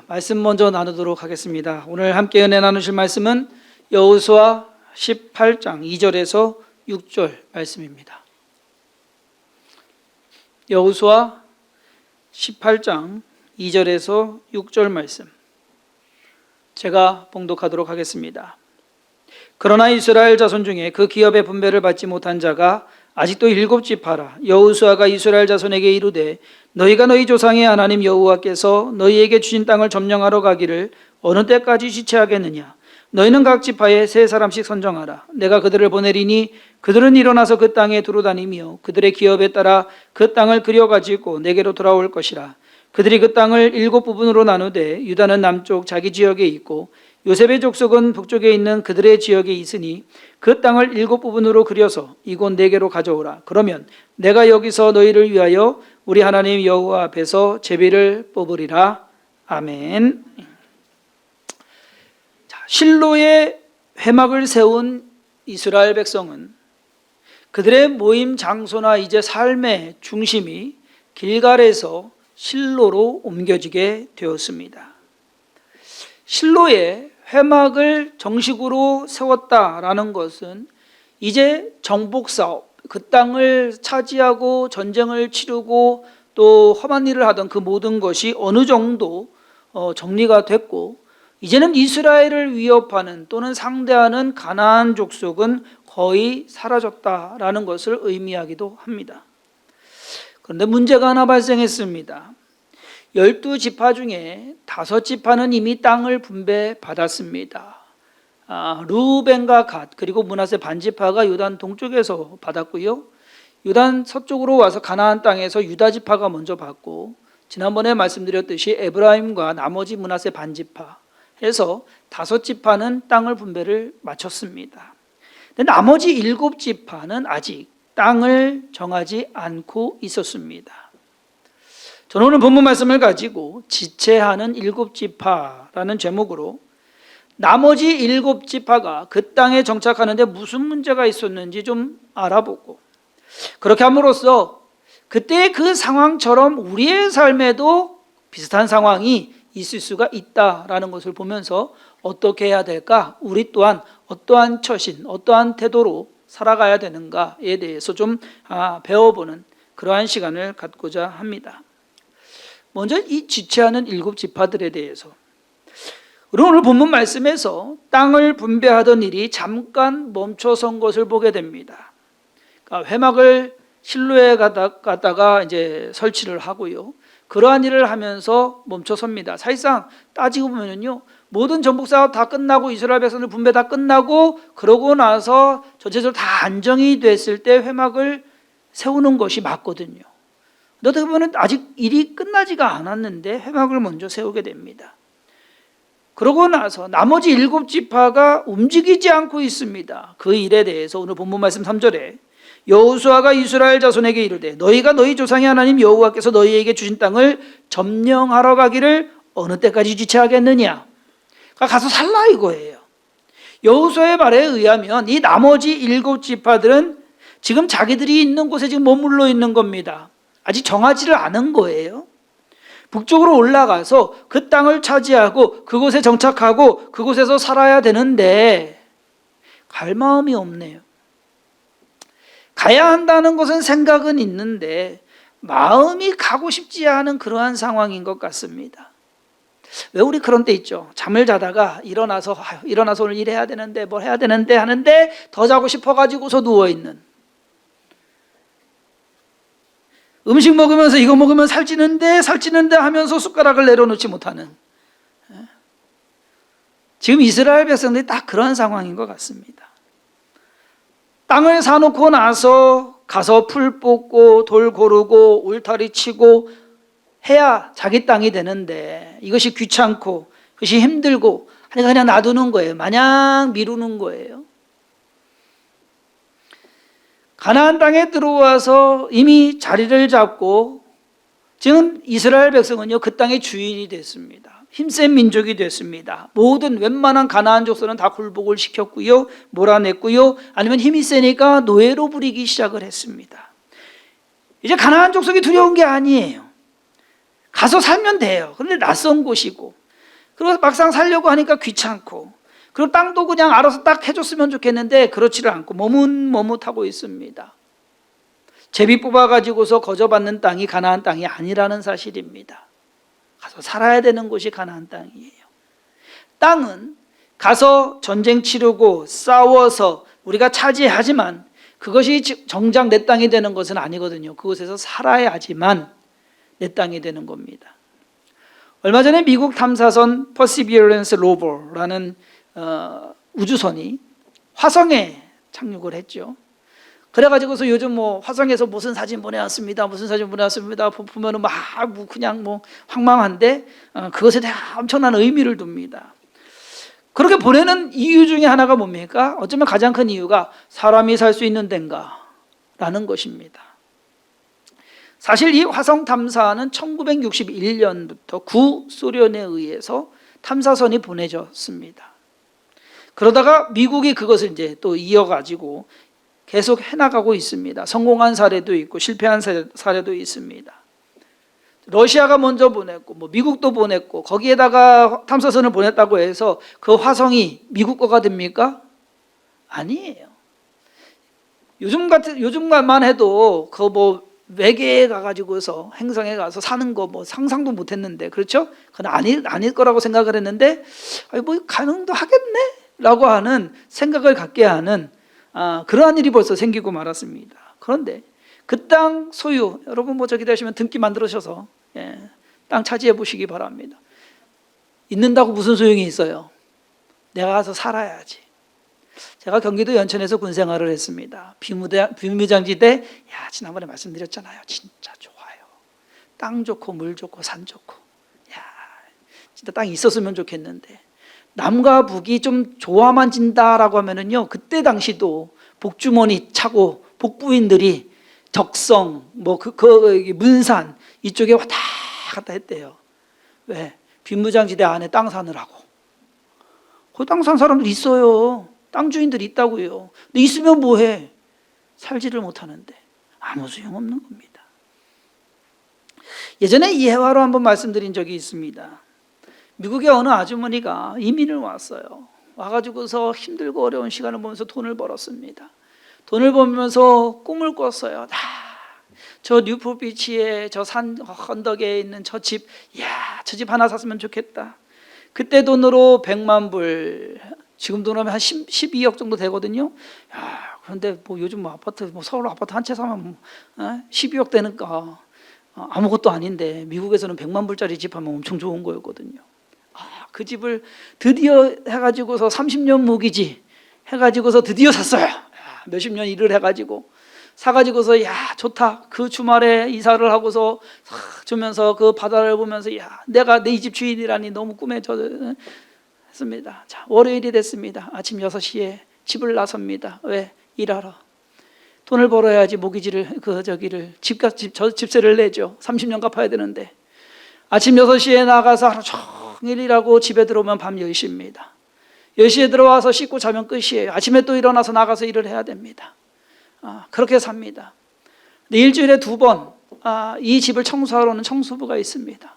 말씀 먼저 나누도록 하겠습니다. 오늘 함께 은혜 나누실 말씀은 여호수아 18장 2절에서 6절 말씀입니다. 여호수아 18장 2절에서 6절 말씀 제가 봉독하도록 하겠습니다. 그러나 이스라엘 자손 중에 그 기업의 분배를 받지 못한 자가 아직도 7지파라. 여호수아가 이스라엘 자손에게 이르되 너희가 너희 조상의 하나님 여호와께서 너희에게 주신 땅을 점령하러 가기를 어느 때까지 지체하겠느냐. 너희는 각 지파에 3사람씩 선정하라. 내가 그들을 보내리니 그들은 일어나서 그 땅에 두루다니며 그들의 기업에 따라 그 땅을 그려가지고 내게로 돌아올 것이라. 그들이 그 땅을 7부분으로 나누되 유다는 남쪽 자기 지역에 있고 요셉의 족속은 북쪽에 있는 그들의 지역에 있으니 그 땅을 7부분으로 그려서 이곳 내게로 가져오라. 그러면 내가 여기서 너희를 위하여 우리 하나님 여호와 앞에서 제비를 뽑으리라. 아멘. 실로의 회막을 세운 이스라엘 백성은 그들의 모임 장소나 이제 삶의 중심이 길갈에서 실로로 옮겨지게 되었습니다. 실로에 회막을 정식으로 세웠다라는 것은 이제 정복사업, 그 땅을 차지하고 전쟁을 치르고 또 험한 일을 하던 그 모든 것이 어느 정도 정리가 됐고 이제는 이스라엘을 위협하는 또는 상대하는 가나안 족속은 거의 사라졌다라는 것을 의미하기도 합니다. 그런데 문제가 하나 발생했습니다. 12지파 중에 5지파는 이미 땅을 분배받았습니다. 르우벤과 갓 그리고 므낫세 반지파가 요단 동쪽에서 받았고요. 요단 서쪽으로 와서 가나안 땅에서 유다지파가 먼저 받고 지난번에 말씀드렸듯이 에브라임과 나머지 므낫세 반지파 해서 5지파는 땅을 분배를 마쳤습니다. 근데 나머지 7지파는 아직 땅을 정하지 않고 있었습니다. 저는 오늘 본문 말씀을 가지고 지체하는 7지파라는 제목으로 나머지 7지파가 그 땅에 정착하는데 무슨 문제가 있었는지 좀 알아보고 그렇게 함으로써 그때의 그 상황처럼 우리의 삶에도 비슷한 상황이 있을 수가 있다라는 것을 보면서 어떻게 해야 될까? 우리 또한 어떠한 처신, 어떠한 태도로 살아가야 되는가에 대해서 좀 배워보는 그러한 시간을 갖고자 합니다. 먼저 이 지체하는 7지파들에 대해서 오늘 본문 말씀에서 땅을 분배하던 일이 잠깐 멈춰선 것을 보게 됩니다. 그러니까 회막을 실로에 갖다가 이제 설치를 하고요. 그러한 일을 하면서 멈춰섭니다. 사실상 따지고 보면요, 모든 정복 사업 다 끝나고 이스라엘 백성들 분배 다 끝나고 그러고 나서 전체적으로 다 안정이 됐을 때 회막을 세우는 것이 맞거든요. 어떻게 보면 아직 일이 끝나지가 않았는데 회막을 먼저 세우게 됩니다. 그러고 나서 나머지 7지파가 움직이지 않고 있습니다. 그 일에 대해서 오늘 본문 말씀 3절에 여호수아가 이스라엘 자손에게 이르되 너희가 너희 조상의 하나님 여호와께서 너희에게 주신 땅을 점령하러 가기를 어느 때까지 지체하겠느냐. 가서 살라 이거예요. 여호수아의 말에 의하면 이 나머지 7지파들은 지금 자기들이 있는 곳에 지금 머물러 있는 겁니다. 아직 정하지를 않은 거예요. 북쪽으로 올라가서 그 땅을 차지하고 그곳에 정착하고 그곳에서 살아야 되는데 갈 마음이 없네요. 가야 한다는 것은 생각은 있는데 마음이 가고 싶지 않은 그러한 상황인 것 같습니다. 왜 우리 그런 때 있죠. 잠을 자다가 일어나서 오늘 일해야 되는데 뭘 해야 되는데 하는데 더 자고 싶어가지고서 누워있는, 음식 먹으면서 이거 먹으면 살찌는데 하면서 숟가락을 내려놓지 못하는, 지금 이스라엘 백성들이 딱 그런 상황인 것 같습니다. 땅을 사놓고 나서 가서 풀 뽑고 돌 고르고 울타리 치고 해야 자기 땅이 되는데 이것이 귀찮고 그것이 힘들고 하니까 그냥 놔두는 거예요. 마냥 미루는 거예요. 가나안 땅에 들어와서 이미 자리를 잡고 지금 이스라엘 백성은요 그 땅의 주인이 됐습니다. 힘센 민족이 됐습니다. 모든 웬만한 가나안 족속은 다 굴복을 시켰고요, 몰아냈고요, 아니면 힘이 세니까 노예로 부리기 시작을 했습니다. 이제 가나안 족속이 두려운 게 아니에요. 가서 살면 돼요. 그런데 낯선 곳이고, 그리고 막상 살려고 하니까 귀찮고, 그리고 땅도 그냥 알아서 딱 해줬으면 좋겠는데 그렇지를 않고 머뭇머뭇하고 있습니다. 제비 뽑아가지고서 거저받는 땅이 가나안 땅이 아니라는 사실입니다. 가서 살아야 되는 곳이 가나안 땅이에요. 땅은 가서 전쟁 치르고 싸워서 우리가 차지하지만 그것이 정작 내 땅이 되는 것은 아니거든요. 그곳에서 살아야지만 내 땅이 되는 겁니다. 얼마 전에 미국 탐사선 퍼시비어런스 로버라는 우주선이 화성에 착륙을 했죠. 그래가지고서 요즘 뭐 화성에서 무슨 사진 보내왔습니다, 무슨 사진 보내왔습니다 보면은 막 그냥 뭐 황망한데 그것에 대한 엄청난 의미를 둡니다. 그렇게 보내는 이유 중에 하나가 뭡니까? 어쩌면 가장 큰 이유가 사람이 살 수 있는 데인가 라는 것입니다. 사실 이 화성 탐사는 1961년부터 구소련에 의해서 탐사선이 보내졌습니다. 그러다가 미국이 그것을 이제 또 이어가지고 계속 해나가고 있습니다. 성공한 사례도 있고 실패한 사례도 있습니다. 러시아가 먼저 보냈고 뭐 미국도 보냈고 거기에다가 탐사선을 보냈다고 해서 그 화성이 미국 거가 됩니까? 아니에요. 요즘만 해도 그 뭐 외계에 가가지고서 행성에 가서 사는 거 뭐 상상도 못했는데, 그렇죠? 그건 아닐 거라고 생각을 했는데 뭐 가능도 하겠네라고 하는 생각을 갖게 하는 그러한 일이 벌써 생기고 말았습니다. 그런데 그 땅 소유, 여러분 뭐 저기 되시면 등기 만들으셔서 땅 차지해 보시기 바랍니다. 있는다고 무슨 소용이 있어요? 내가 가서 살아야지. 제가 경기도 연천에서 군 생활을 했습니다. 비무장지대, 지난번에 말씀드렸잖아요. 진짜 좋아요. 땅 좋고 물 좋고 산 좋고, 진짜 땅이 있었으면 좋겠는데 남과 북이 좀 조화만 진다라고 하면은요, 그때 당시도 복주머니 차고 복부인들이 덕성, 뭐 문산 이쪽에 왔다 갔다 했대요. 왜? 빈무장지대 안에 땅 사느라고. 그 땅 산 사람들 있어요. 땅 주인들이 있다고요. 근데 있으면 뭐해? 살지를 못하는데 아무 소용없는 겁니다. 예전에 이 예화로 한번 말씀드린 적이 있습니다. 미국의 어느 아주머니가 이민을 왔어요. 와가지고서 힘들고 어려운 시간을 보면서 돈을 벌었습니다. 돈을 벌면서 꿈을 꿨어요. 저 뉴포트 비치에 저 산 언덕에 있는 저 집, 저 집 하나 샀으면 좋겠다. 그때 돈으로 100만 불, 지금 돈으로 한 12억 정도 되거든요. 그런데 뭐 요즘 뭐 아파트, 뭐 서울 아파트 한 채 사면 12억 되니까 아무것도 아닌데 미국에서는 100만 불짜리 집 하면 엄청 좋은 거였거든요. 그 집을 드디어 해가지고서 30년 모기지 해가지고서 드디어 샀어요. 몇십 년 일을 해가지고 사가지고서 좋다. 그 주말에 이사를 하고서 주면서 그 바다를 보면서 내가 내 이 집 주인이라니 너무 꿈에 했습니다. 자, 월요일이 됐습니다. 아침 6시에 집을 나섭니다. 왜? 일하러. 돈을 벌어야지 모기지를 집세를 내죠. 30년 갚아야 되는데 아침 6시에 나가서 하루 종일 일하고 집에 들어오면 밤 10시입니다. 10시에 들어와서 씻고 자면 끝이에요. 아침에 또 일어나서 나가서 일을 해야 됩니다. 그렇게 삽니다. 근데 일주일에 2번 이 집을 청소하러 오는 청소부가 있습니다.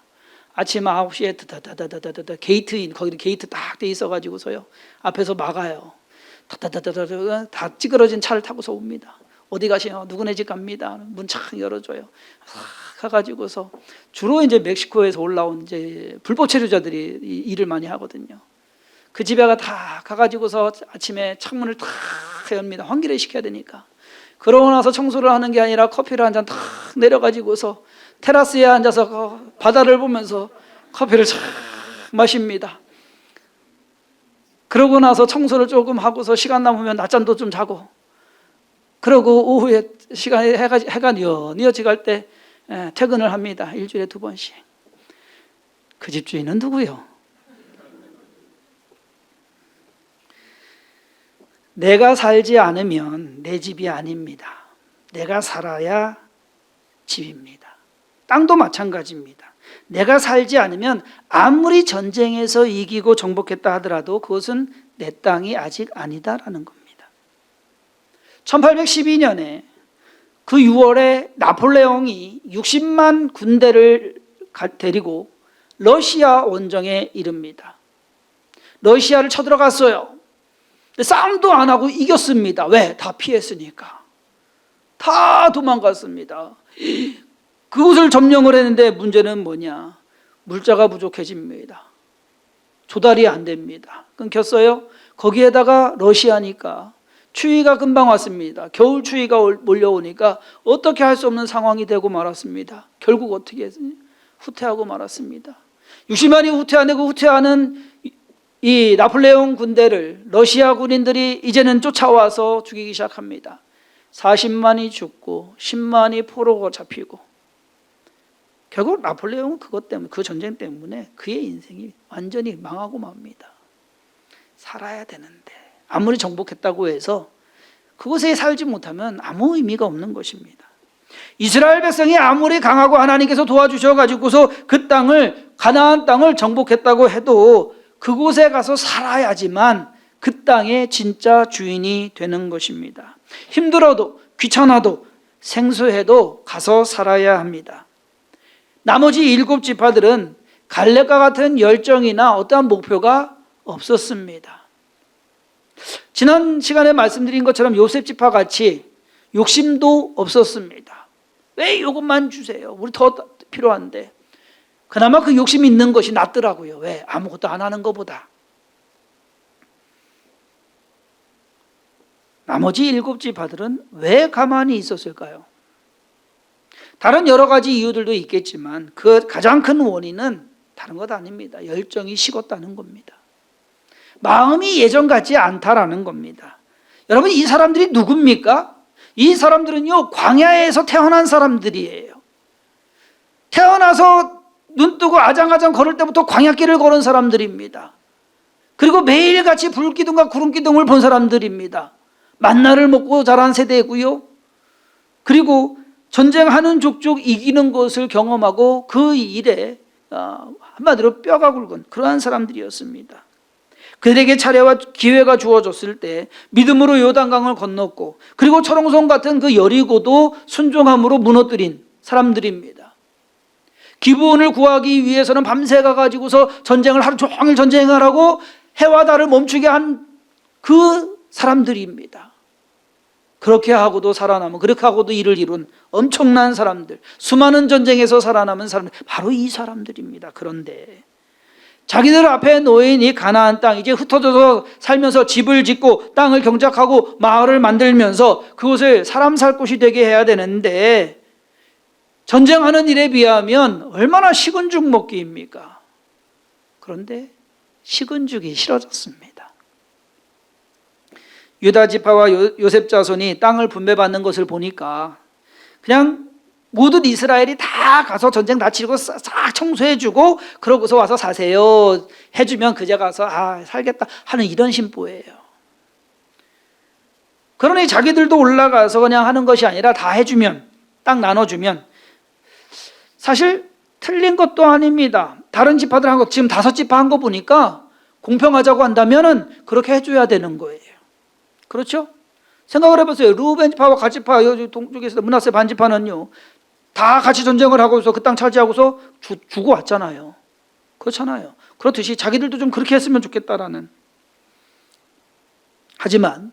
아침 9시에 다다다다다다 게이트인, 거기 게이트 딱 돼 있어가지고서요 앞에서 막아요. 다다다다다 다 찌그러진 차를 타고서 옵니다. 어디 가시요? 누구네 집 갑니다. 문 착 열어줘요. 가가지고서 주로 이제 멕시코에서 올라온 이제 불법 체류자들이 일을 많이 하거든요. 그 집에 다 가가지고서 아침에 창문을 탁 엽니다. 환기를 시켜야 되니까. 그러고 나서 청소를 하는 게 아니라 커피를 한 잔 탁 내려가지고서 테라스에 앉아서 바다를 보면서 커피를 쫙 마십니다. 그러고 나서 청소를 조금 하고서 시간 남으면 낮잠도 좀 자고, 그러고 오후에 시간이 해가 뉘어지갈 때 퇴근을 합니다. 일주일에 2번씩. 그 집주인은 누구요? 내가 살지 않으면 내 집이 아닙니다. 내가 살아야 집입니다. 땅도 마찬가지입니다. 내가 살지 않으면 아무리 전쟁에서 이기고 정복했다 하더라도 그것은 내 땅이 아직 아니다라는 겁니다. 1812년에 그 6월에 나폴레옹이 60만 군대를 데리고 러시아 원정에 이릅니다. 러시아를 쳐들어갔어요. 근데 싸움도 안 하고 이겼습니다. 왜? 다 피했으니까. 다 도망갔습니다. 그곳을 점령을 했는데 문제는 뭐냐? 물자가 부족해집니다. 조달이 안 됩니다. 끊겼어요. 거기에다가 러시아니까 추위가 금방 왔습니다. 겨울 추위가 몰려오니까 어떻게 할 수 없는 상황이 되고 말았습니다. 결국 어떻게 했으니? 후퇴하고 말았습니다. 60만이 후퇴하는 그 후퇴하는 이 나폴레옹 군대를 러시아 군인들이 이제는 쫓아와서 죽이기 시작합니다. 40만이 죽고 10만이 포로가 잡히고, 결국 나폴레옹은 그것 때문에, 그 전쟁 때문에 그의 인생이 완전히 망하고 맙니다. 살아야 되는데 아무리 정복했다고 해서 그곳에 살지 못하면 아무 의미가 없는 것입니다. 이스라엘 백성이 아무리 강하고 하나님께서 도와주셔가지고서 그 땅을, 가나안 땅을 정복했다고 해도 그곳에 가서 살아야지만 그 땅의 진짜 주인이 되는 것입니다. 힘들어도 귀찮아도 생소해도 가서 살아야 합니다. 나머지 7지파들은 갈렙과 같은 열정이나 어떠한 목표가 없었습니다. 지난 시간에 말씀드린 것처럼 요셉 지파 같이 욕심도 없었습니다. 왜 이것만 주세요? 우리 더 필요한데. 그나마 그 욕심이 있는 것이 낫더라고요. 왜? 아무것도 안 하는 것보다. 나머지 7지파들은 왜 가만히 있었을까요? 다른 여러 가지 이유들도 있겠지만 그 가장 큰 원인은 다른 것 아닙니다. 열정이 식었다는 겁니다. 마음이 예전 같지 않다라는 겁니다. 여러분, 이 사람들이 누굽니까? 이 사람들은요, 광야에서 태어난 사람들이에요. 태어나서 눈 뜨고 아장아장 걸을 때부터 광야길을 걸은 사람들입니다. 그리고 매일같이 불기둥과 구름기둥을 본 사람들입니다. 만나를 먹고 자란 세대고요. 그리고 전쟁하는 족족 이기는 것을 경험하고 그 일에 한마디로 뼈가 굵은 그러한 사람들이었습니다. 그들에게 차례와 기회가 주어졌을 때 믿음으로 요단강을 건넜고, 그리고 철옹성 같은 그 여리고도 순종함으로 무너뜨린 사람들입니다. 기브온을 구하기 위해서는 밤새 가가지고서 전쟁을 하루 종일 전쟁을 하고 해와 달을 멈추게 한 그 사람들입니다. 그렇게 하고도 살아남은, 그렇게 하고도 일을 이룬 엄청난 사람들, 수많은 전쟁에서 살아남은 사람들, 바로 이 사람들입니다. 그런데 자기들 앞에 놓인 이 가나안 땅, 이제 흩어져서 살면서 집을 짓고 땅을 경작하고 마을을 만들면서 그곳을 사람 살 곳이 되게 해야 되는데, 전쟁하는 일에 비하면 얼마나 식은 죽 먹기입니까? 그런데 식은 죽이 싫어졌습니다. 유다 지파와 요셉 자손이 땅을 분배받는 것을 보니까 그냥 모든 이스라엘이 다 가서 전쟁 다 치르고 싹 청소해주고 그러고서 와서 사세요 해주면 그제 가서 살겠다 하는 이런 심보예요. 그러니 자기들도 올라가서 그냥 하는 것이 아니라 다 해주면, 땅 나눠주면, 사실 틀린 것도 아닙니다. 다른 지파들 한 거, 지금 5지파 한 거 보니까 공평하자고 한다면은 그렇게 해줘야 되는 거예요. 그렇죠? 생각을 해보세요. 루벤 지파와 갓 지파, 동쪽에서 므낫세 반 지파는요, 다 같이 전쟁을 하고서 그 땅 차지하고서 주고 왔잖아요. 그렇잖아요. 그렇듯이 자기들도 좀 그렇게 했으면 좋겠다라는. 하지만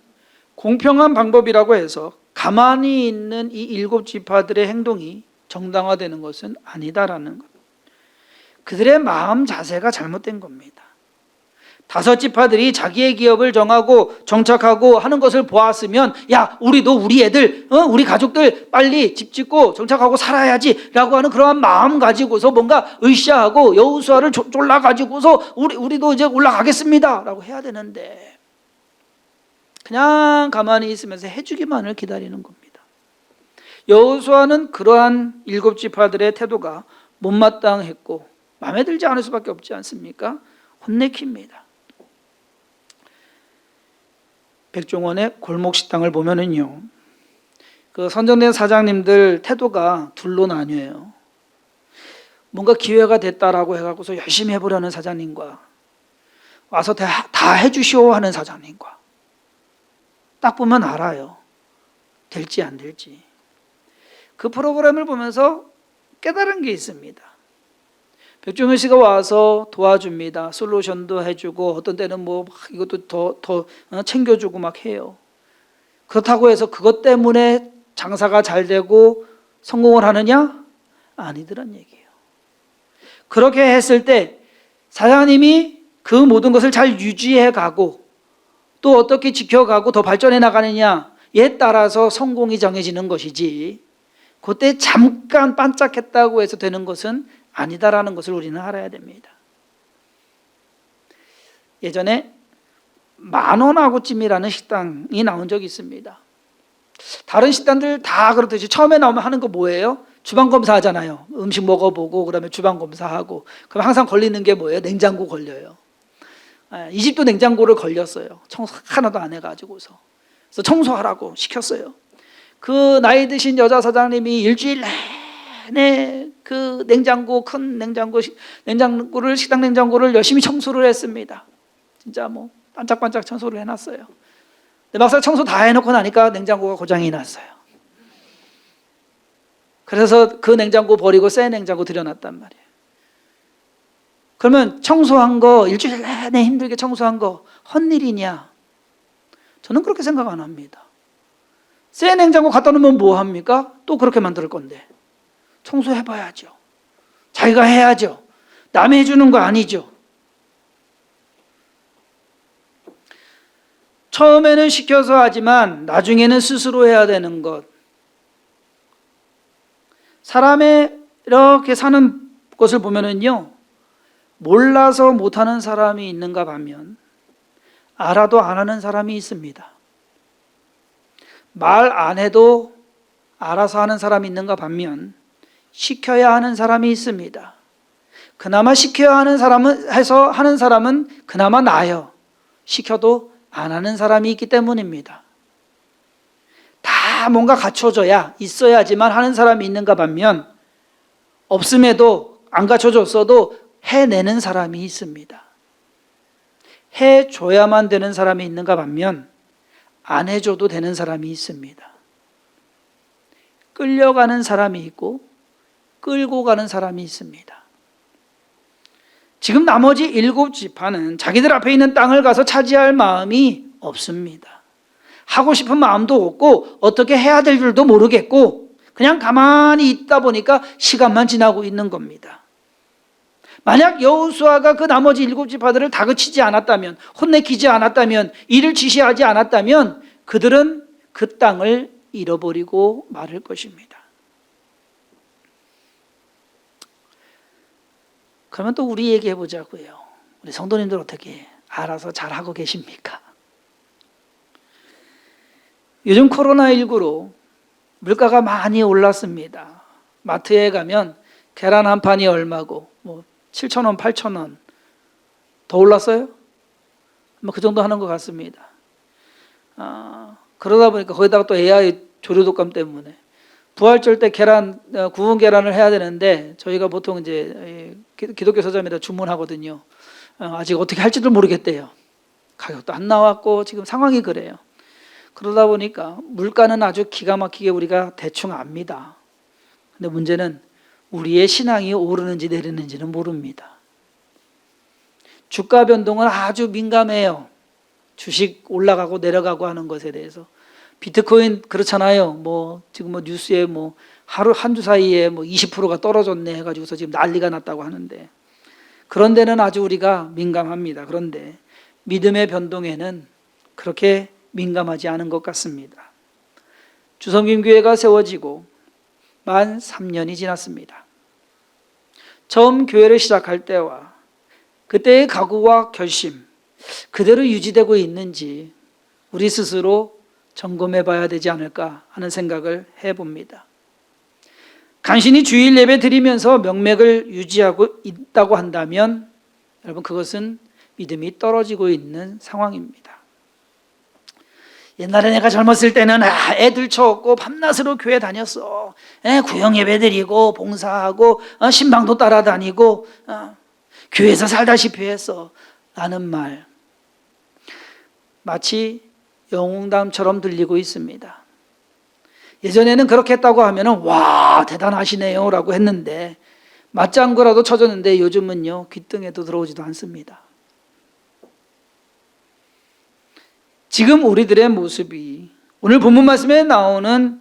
공평한 방법이라고 해서 가만히 있는 이 7지파들의 행동이 정당화되는 것은 아니다라는 것. 그들의 마음 자세가 잘못된 겁니다. 5지파들이 자기의 기업을 정하고 정착하고 하는 것을 보았으면, 야, 우리도 우리 애들, 우리 가족들 빨리 집 짓고 정착하고 살아야지 라고 하는 그러한 마음 가지고서 뭔가 으쌰하고 여호수아를 졸라가지고서 우리도 이제 올라가겠습니다 라고 해야 되는데, 그냥 가만히 있으면서 해주기만을 기다리는 겁니다. 여호수아는 그러한 7지파들의 태도가 못마땅했고 마음에 들지 않을 수밖에 없지 않습니까? 혼내킵니다. 백종원의 골목식당을 보면은요, 그 선정된 사장님들 태도가 둘로 나뉘어요. 뭔가 기회가 됐다라고 해갖고서 열심히 해보려는 사장님과 와서 다 해주시오 하는 사장님과, 딱 보면 알아요. 될지 안 될지. 그 프로그램을 보면서 깨달은 게 있습니다. 백종현 씨가 와서 도와줍니다. 솔루션도 해주고 어떤 때는 뭐 이것도 더 챙겨주고 막 해요. 그렇다고 해서 그것 때문에 장사가 잘 되고 성공을 하느냐? 아니더란 얘기예요. 그렇게 했을 때 사장님이 그 모든 것을 잘 유지해 가고 또 어떻게 지켜가고 더 발전해 나가느냐에 따라서 성공이 정해지는 것이지, 그때 잠깐 반짝했다고 해서 되는 것은 아니다라는 것을 우리는 알아야 됩니다. 예전에 만원아구찜이라는 식당이 나온 적이 있습니다. 다른 식당들 다 그렇듯이 처음에 나오면 하는 거 뭐예요? 주방검사 하잖아요. 음식 먹어보고 그다음에 주방검사하고. 그럼 항상 걸리는 게 뭐예요? 냉장고 걸려요. 이 집도 냉장고를 걸렸어요. 청소 하나도 안 해가지고서. 그래서 청소하라고 시켰어요. 그 나이 드신 여자 사장님이 일주일 내내 그 냉장고, 큰 냉장고를, 식당 냉장고를 열심히 청소를 했습니다. 진짜 뭐 반짝반짝 청소를 해놨어요. 근데 막상 청소 다 해놓고 나니까 냉장고가 고장이 났어요. 그래서 그 냉장고 버리고 새 냉장고 들여놨단 말이에요. 그러면 청소한 거, 일주일 내내 힘들게 청소한 거 헛일이냐? 저는 그렇게 생각 안 합니다. 새 냉장고 갖다 놓으면 뭐 합니까? 또 그렇게 만들 건데. 청소해봐야죠. 자기가 해야죠. 남이 해주는 거 아니죠. 처음에는 시켜서 하지만 나중에는 스스로 해야 되는 것. 사람의 이렇게 사는 것을 보면은요, 몰라서 못하는 사람이 있는가 반면 알아도 안 하는 사람이 있습니다. 말 안 해도 알아서 하는 사람이 있는가 반면 시켜야 하는 사람이 있습니다. 그나마 시켜야 하는 사람은 해서 하는 사람은 그나마 나아요. 시켜도 안 하는 사람이 있기 때문입니다. 다 뭔가 갖춰져야 있어야지만 하는 사람이 있는가 반면 없음에도 안 갖춰졌어도 해내는 사람이 있습니다. 해줘야만 되는 사람이 있는가 반면 안 해줘도 되는 사람이 있습니다. 끌려가는 사람이 있고 끌고 가는 사람이 있습니다. 지금 나머지 7지파는 자기들 앞에 있는 땅을 가서 차지할 마음이 없습니다. 하고 싶은 마음도 없고 어떻게 해야 될 줄도 모르겠고 그냥 가만히 있다 보니까 시간만 지나고 있는 겁니다. 만약 여호수아가 그 나머지 7지파들을 다그치지 않았다면, 혼내키지 않았다면, 이를 지시하지 않았다면 그들은 그 땅을 잃어버리고 말을 것입니다. 그러면 또 우리 얘기해 보자고요. 우리 성도님들 어떻게 알아서 잘하고 계십니까? 요즘 코로나19로 물가가 많이 올랐습니다. 마트에 가면 계란 한 판이 얼마고 뭐 7,000원, 8,000원 더 올랐어요? 뭐 그 정도 하는 것 같습니다. 그러다 보니까 거기다가 또 AI 조류독감 때문에 부활절 때 구운 계란을 해야 되는데 저희가 보통 이제 기독교 서점에다 주문하거든요. 아직 어떻게 할지도 모르겠대요. 가격도 안 나왔고 지금 상황이 그래요. 그러다 보니까 물가는 아주 기가 막히게 우리가 대충 압니다. 근데 문제는 우리의 신앙이 오르는지 내리는지는 모릅니다. 주가 변동은 아주 민감해요. 주식 올라가고 내려가고 하는 것에 대해서. 비트코인 그렇잖아요. 뭐 지금 뭐 뉴스에 뭐 하루 한 주 사이에 뭐 20%가 떨어졌네 해가지고서 지금 난리가 났다고 하는데, 그런 데는 아주 우리가 민감합니다. 그런데 믿음의 변동에는 그렇게 민감하지 않은 것 같습니다. 주성김교회가 세워지고 만 3년이 지났습니다. 처음 교회를 시작할 때와 그때의 각오와 결심 그대로 유지되고 있는지 우리 스스로 점검해 봐야 되지 않을까 하는 생각을 해봅니다. 간신히 주일 예배 드리면서 명맥을 유지하고 있다고 한다면 여러분 그것은 믿음이 떨어지고 있는 상황입니다. 옛날에 내가 젊었을 때는 애들 쳐없고 밤낮으로 교회 다녔어. 구역 예배 드리고 봉사하고 신방도 따라다니고 교회에서 살다시피 했어 라는 말, 마치 영웅담처럼 들리고 있습니다. 예전에는 그렇게 했다고 하면 와 대단하시네요 라고 했는데 맞장구라도 쳐줬는데 요즘은요 귓등에도 들어오지도 않습니다. 지금 우리들의 모습이 오늘 본문 말씀에 나오는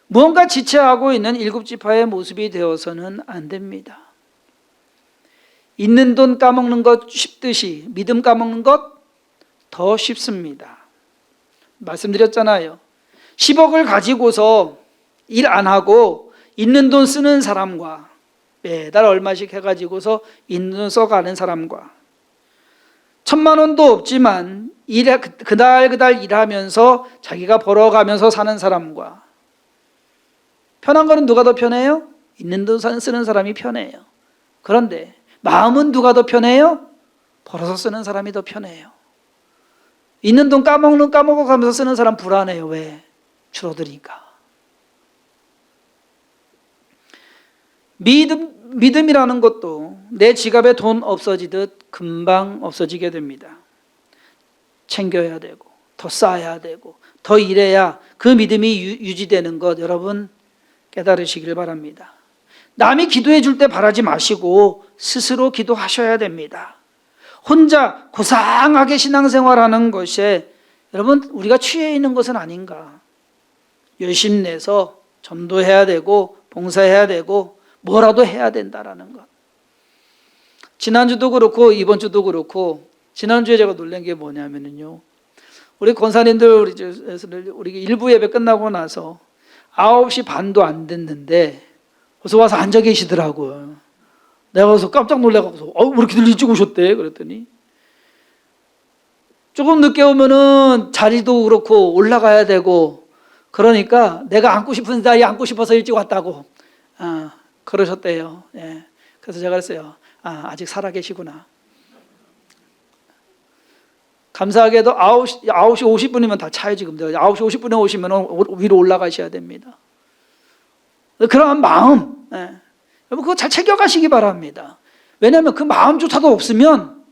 무언가 지체하고 있는 일곱 지파의 모습이 되어서는 안 됩니다. 있는 돈 까먹는 것 쉽듯이 믿음 까먹는 것 더 쉽습니다. 말씀드렸잖아요. 10억을 가지고서 일 안 하고 있는 돈 쓰는 사람과 매달 얼마씩 해가지고서 있는 돈 써가는 사람과 1,000만 원도 없지만 그달 일하면서 자기가 벌어가면서 사는 사람과 편한 거는 누가 더 편해요? 있는 돈 쓰는 사람이 편해요. 그런데 마음은 누가 더 편해요? 벌어서 쓰는 사람이 더 편해요. 있는 돈 까먹어가면서 쓰는 사람 불안해요. 왜? 줄어드니까. 믿음이라는 것도 내 지갑에 돈 없어지듯 금방 없어지게 됩니다. 챙겨야 되고 더 쌓아야 되고 더 일해야 그 믿음이 유지되는 것 여러분 깨달으시길 바랍니다. 남이 기도해 줄 때 바라지 마시고 스스로 기도하셔야 됩니다. 혼자 고상하게 신앙생활하는 것에 여러분 우리가 취해 있는 것은 아닌가. 열심 내서 전도해야 되고 봉사해야 되고 뭐라도 해야 된다라는 것. 지난주도 그렇고 이번 주도 그렇고 지난주에 제가 놀란 게 뭐냐면요. 우리 권사님들 우리 일부 예배 끝나고 나서 9시 반도 안 됐는데 어서 와서 앉아 계시더라고요. 내가 그래서 깜짝 놀라서 왜 이렇게 일찍 오셨대? 그랬더니 조금 늦게 오면은 자리도 그렇고 올라가야 되고 그러니까 내가 앉고 싶은 자리에 앉고 싶어서 일찍 왔다고 그러셨대요. 예. 그래서 제가 그랬어요. 아직 살아 계시구나. 감사하게도 9시 50분이면 다 차요 지금. 9시 50분에 오시면 위로 올라가셔야 됩니다. 그러한 마음 여러분 그거 잘 챙겨가시기 바랍니다. 왜냐하면 그 마음조차도 없으면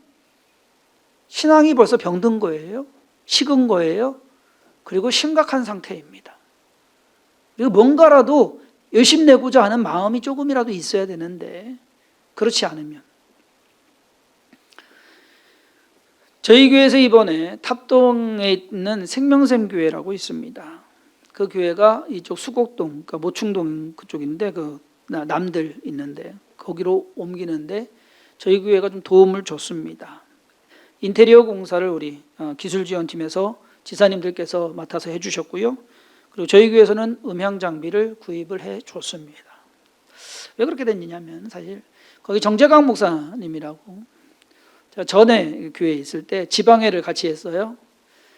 신앙이 벌써 병든 거예요. 식은 거예요. 그리고 심각한 상태입니다. 그리고 뭔가라도 열심 내고자 하는 마음이 조금이라도 있어야 되는데 그렇지 않으면 저희 교회에서 이번에 탑동에 있는 생명샘교회라고 있습니다. 그 교회가 이쪽 수곡동, 그러니까 모충동 그쪽인데 그 남들 있는데 거기로 옮기는데 저희 교회가 좀 도움을 줬습니다. 인테리어 공사를 우리 기술지원팀에서 지사님들께서 맡아서 해주셨고요. 그리고 저희 교회에서는 음향 장비를 구입을 해줬습니다. 왜 그렇게 됐냐면 사실 거기 정재강 목사님이라고 제가 전에 교회에 있을 때 지방회를 같이 했어요.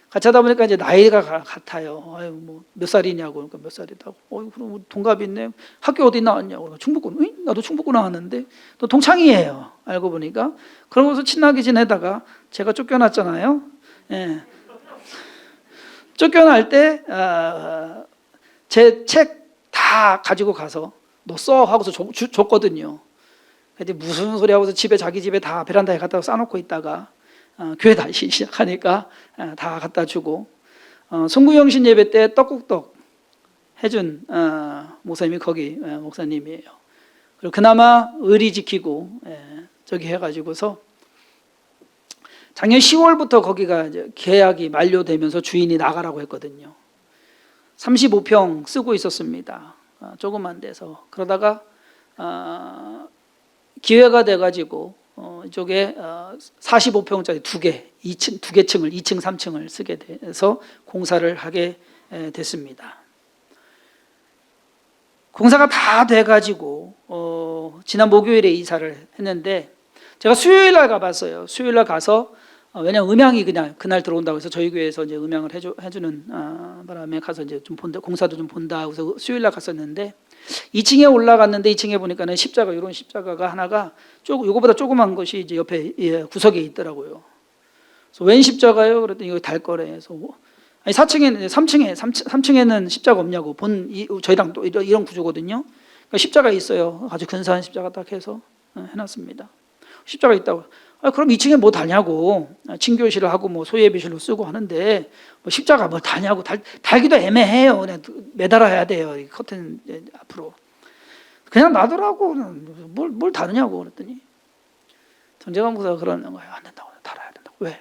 같이 하다 보니까 이제 나이가 같아요. 아유, 뭐 몇 살이냐고. 그러니까 몇 살이다고. 그럼 동갑이 있네. 학교 어디 나왔냐고. 그러니까 충북고. 나도 충북고 나왔는데 또 동창이에요. 알고 보니까. 그러고서 친하게 지내다가 제가 쫓겨났잖아요. 예. 쫓겨날 때 제 책 다 가지고 가서 너 써 하고서 줬거든요. 근데 무슨 소리 하고서 자기 집에 다 베란다에 갖다 쌓아놓고 있다가 교회 다시 시작하니까 다 갖다 주고 송구영신 예배 때 떡국떡 해준 목사님이 거기 목사님이에요. 그리고 그나마 의리 지키고 저기 해가지고서 작년 10월부터 거기가 이제 계약이 만료되면서 주인이 나가라고 했거든요. 35평 쓰고 있었습니다. 조그만 데서. 그러다가 기회가 돼가지고 이쪽에 45평짜리 두 개 층을 2층 3층을 쓰게 돼서 공사를 하게 됐습니다. 공사가 다 돼가지고 지난 목요일에 이사를 했는데 제가 수요일 날 가봤어요. 수요일 날 가서 왜냐면 음향이 그냥 그날 들어온다고 해서 저희 교회에서 이제 음향을 해주는 바람에 가서 이제 좀 본다, 공사도 좀 본다. 그래서 수요일 날 갔었는데 2층에 올라갔는데 2층에 보니까는 십자가 이런 십자가가 하나가 요거보다 조그만 것이 이제 옆에 구석에 있더라고요. 그래서 웬 십자가요? 그랬더니 이거 달 거래. 그래서 아니 3층에는 십자가 없냐고. 저희랑 또 이런 구조거든요. 그러니까 십자가 있어요. 아주 근사한 십자가 딱 해서 해놨습니다. 십자가 있다고. 그럼 2층에 뭐 달냐고. 친교실을 하고 뭐 소예비실로 쓰고 하는데 뭐 십자가 뭐 달냐고. 달기도 애매해요. 그냥 매달아야 돼요. 이 커튼 앞으로. 그냥 놔두라고. 뭘 다루냐고 그랬더니 정재관 목사가 그러는 거예요. 안 된다고. 달아야 된다고. 왜?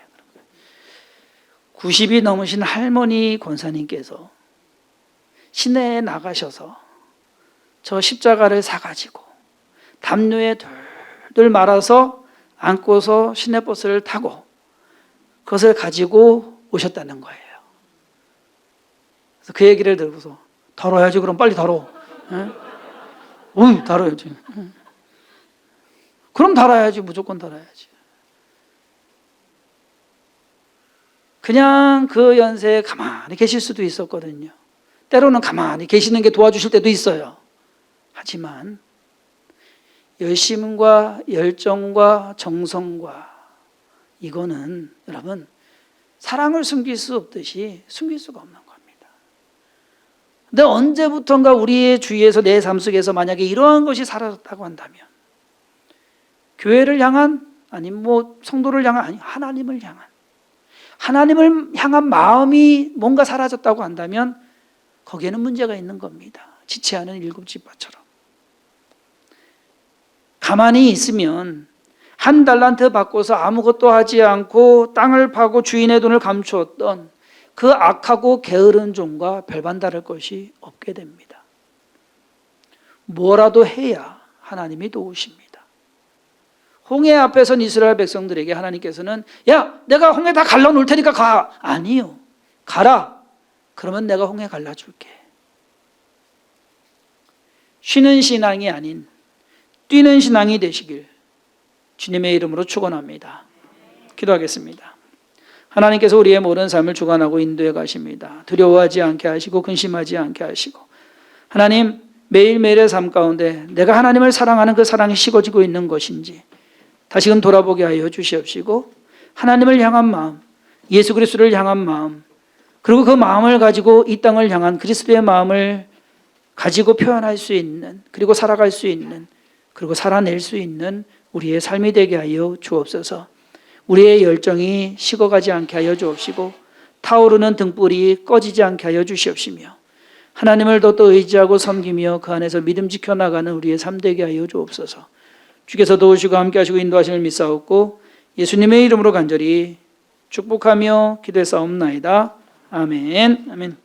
90이 넘으신 할머니 권사님께서 시내에 나가셔서 저 십자가를 사가지고 담요에 둘둘 말아서 안고서 시내버스를 타고 그것을 가지고 오셨다는 거예요. 그래서 그 얘기를 들고서 다뤄야지. 그럼 빨리 다뤄. 어이, 다뤄야지. 그럼 달아야지. 무조건 달아야지. 그냥 그 연세에 가만히 계실 수도 있었거든요. 때로는 가만히 계시는 게 도와주실 때도 있어요. 하지만 열심과 열정과 정성과 이거는 여러분 사랑을 숨길 수 없듯이 숨길 수가 없는 겁니다. 근데 언제부턴가 우리의 주위에서 내 삶 속에서 만약에 이러한 것이 사라졌다고 한다면 교회를 향한 아니면 성도를 향한 아니 하나님을 향한 마음이 뭔가 사라졌다고 한다면 거기에는 문제가 있는 겁니다. 지체하는 일곱 지파처럼. 가만히 있으면 한 달란트 받고서 아무것도 하지 않고 땅을 파고 주인의 돈을 감추었던 그 악하고 게으른 종과 별반 다를 것이 없게 됩니다. 뭐라도 해야 하나님이 도우십니다. 홍해 앞에 선 이스라엘 백성들에게 하나님께서는 야, 내가 홍해 다 갈라놓을 테니까 가. 아니요. 가라. 그러면 내가 홍해 갈라줄게. 쉬는 신앙이 아닌 뛰는 신앙이 되시길 주님의 이름으로 축원합니다. 기도하겠습니다. 하나님께서 우리의 모든 삶을 주관하고 인도해 가십니다. 두려워하지 않게 하시고 근심하지 않게 하시고 하나님 매일매일의 삶 가운데 내가 하나님을 사랑하는 그 사랑이 식어지고 있는 것인지 다시금 돌아보게 하여 주시옵시고 하나님을 향한 마음, 예수 그리스도를 향한 마음, 그리고 그 마음을 가지고 이 땅을 향한 그리스도의 마음을 가지고 표현할 수 있는, 그리고 살아갈 수 있는, 그리고 살아낼 수 있는 우리의 삶이 되게 하여 주옵소서. 우리의 열정이 식어가지 않게 하여 주옵시고 타오르는 등불이 꺼지지 않게 하여 주시옵시며 하나님을 더 의지하고 섬기며 그 안에서 믿음 지켜나가는 우리의 삶 되게 하여 주옵소서. 주께서 도우시고 함께하시고 인도하심을 믿사옵고 예수님의 이름으로 간절히 축복하며 기도했사옵나이다. 아멘. 아멘.